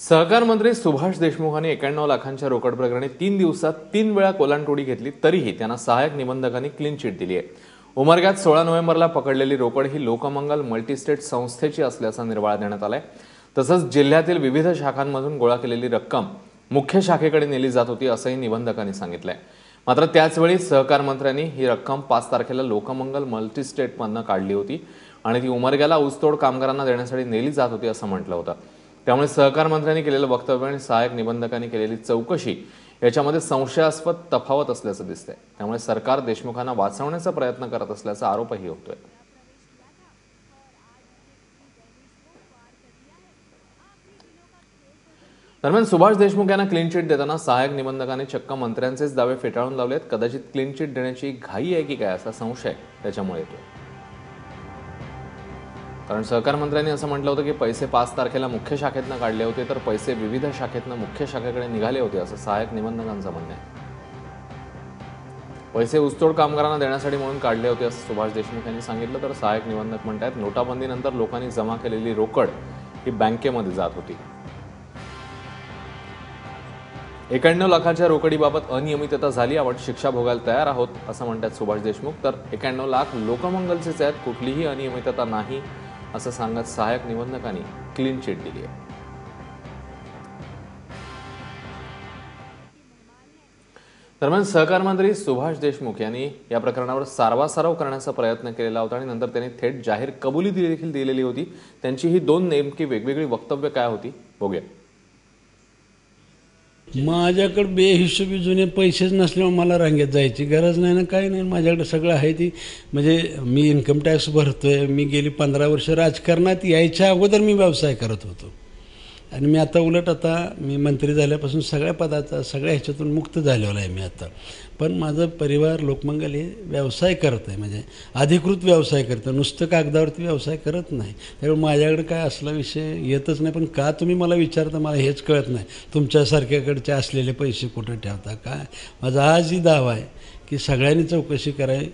सहकार मंत्री सुभाष देशमुखांनी 91 लाखांच्या रोकड प्रकरणी 3 दिवसात 3 वेळा कोलांटोडी घेतली, तरीही त्यांना सहाय्यक निबंधकांनी क्लीन चिट दिली आहे। उमरग्यात 16 नोव्हेंबरला पकडलेली रोकड ही लोकमंगल मल्टीस्टेट संस्थेची असल्याचा निर्वाळा देण्यात आलाय। तसंच जिल्ह्यातील विविध शाखांमधून गोळा केलेली रक्कम मुख्य शाखेकडे नेली जात होती असंही निबंधकांनी सांगितलंय। मात्र त्याचवेळी सहकार मंत्र्यांनी ही रक्कम 5 तारखेला लोकमंगल मल्टीस्टेटमधून काढली होती आणि ती उमरग्याला ऊसतोड कामगारांना देण्यासाठी नेली जात होती असं म्हटलं होतं। त्यामुळे सहकार मंत्र्यांनी केलेलं वक्तव्य आणि सहाय्यक निबंधकांनी केलेली चौकशी याच्यामध्ये संशयास्पद तफावत असल्याचं दिसतंय। त्यामुळे सरकार देशमुखांना वाचवण्याचा प्रयत्न करत असल्याचा आरोपही होतोय। दरम्यान सुभाष देशमुख यांना क्लीन चिट देताना सहाय्यक निबंधकांनी चक्क मंत्र्यांचेच दावे फेटाळून लावलेत। कदाचित क्लीन चिट देण्याची घाई आहे की काय असा संशय त्याच्यामुळे येतोय। कारण सहकार मंत्र्यांनी असं म्हटलं होतं की पैसे 5 तारखेला मुख्य शाखेतनं काढले होते, तर पैसे विविध शाखेतनं मुख्य शाखेकडे निघाले होते असं सहाय्यक निबंधकांचं म्हणणं आहे। पैसे ऊसतोड कामगारांना देण्यासाठी म्हणून काढले होते असं सुभाष देशमुख यांनी सांगितलं, तर सहाय्यक निबंधक म्हणतात नोटाबंदीनंतर लोकांनी जमा केलेली रोकड ही बँकेमध्ये जात होती। 91 लाखांच्या रोकडीबाबत अनियमितता झाली, आपण शिक्षा भोगायला तयार आहोत असं म्हणतात सुभाष देशमुख। तर 91 लाख लोकमंगलचेच आहेत, कुठलीही अनियमितता नाही असं सांगत सहाय्यक निबंधकांनी क्लीन चिट दिली आहे। दरम्यान सहकार मंत्री सुभाष देशमुख यांनी या प्रकरणावर सारवासारव करण्याचा प्रयत्न केलेला होता आणि नंतर त्यांनी थेट जाहीर कबुली देखील दिलेली होती। त्यांची ही दोन नेमकी वेगवेगळी वक्तव्य काय होती बघूया। माझ्याकडे बेहिशोबी जुने पैसेच नसल्यामुळे मला रांगेत जायची गरज नाही ना, काही नाही। माझ्याकडे सगळं आहे ती, म्हणजे मी इन्कम टॅक्स भरतोय। मी गेली 15 वर्ष राजकारणात यायच्या अगोदर मी व्यवसाय करत होतो आणि मी आता उलट आता मी मंत्री झाल्यापासून सगळ्या पदाचा सगळ्या ह्याच्यातून मुक्त झालेलो आहे मी आता। पण माझं परिवार लोकमंगल हे व्यवसाय करत आहे, म्हणजे अधिकृत व्यवसाय करतं, नुसतं कागदावरती व्यवसाय करत नाही। त्यामुळे माझ्याकडे काय असला विषय येतच नाही। पण का तुम्ही मला विचारता मला हेच कळत नाही, तुमच्यासारख्याकडचे असलेले पैसे कुठे ठेवता काय। माझा आजही दावा आहे की सगळ्यांनी चौकशी करावी,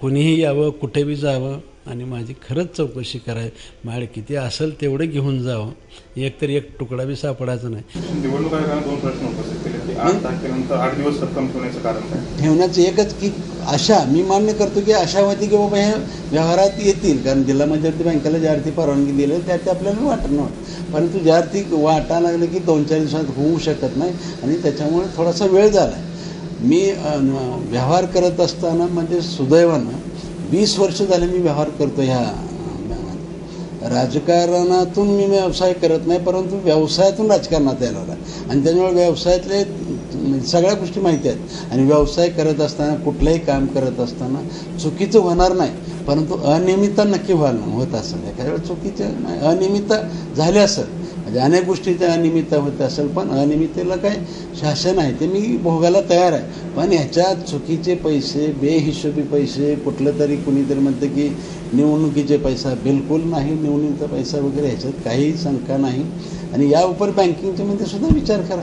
कोणीही यावं कुठे बी जावं आणि माझी खरंच चौकशी करावी। माझ्याकडे किती असेल तेवढे घेऊन जावं, एकतर एक तुकडा बी सापडायचा नाही। निवडणूक आयोगाने 2 प्रश्न उपस्थित केले की 8 तारखेनंतर 8 दिवस रक्कम ठेवण्याचं कारण काय? ठेवण्याचं एकच की आशा, मी मान्य करतो की आशावादी की बाबा हे व्यवहारात येतील, कारण जिल्हा मध्यवर्ती बँकेला ज्या अर्थी परवानगी दिली त्या आपल्याला वाटणार, परंतु ज्या अर्थी वाटा लागलं की 2-4 दिवसात होऊ शकत नाही आणि त्याच्यामुळे थोडासा वेळ झाला। मी व्यवहार करत असताना म्हणजे सुदैवानं 20 वर्ष झाले मी व्यवहार करतो। ह्या राजकारणातून मी व्यवसाय करत नाही, परंतु व्यवसायातून राजकारणात यायला आणि त्यामुळे व्यवसायातले सगळ्या गोष्टी माहिती आहेत। आणि व्यवसाय करत असताना कुठलंही काम करत असताना चुकीचं होणार नाही, परंतु अनियमितता नक्की होत असेल, एखाद्या वेळेस चुकीचं अनियमितता झाली असेल, म्हणजे अनेक गोष्टीच्या अनियमितता होत असेल, पण अनियमिततेला काय शासन आहे ते मी भोगायला तयार आहे। पण ह्याच्यात चुकीचे पैसे, बेहिशोबी पैसे, कुठलं तरी कुणीतरी म्हणतं की निवडणुकीचे पैसा, बिलकुल नाही, निवडणुकीचा पैसा वगैरे ह्याच्यात काही शंका नाही। आणि या उपर बँकिंगच्या मध्ये सुद्धा विचार करा।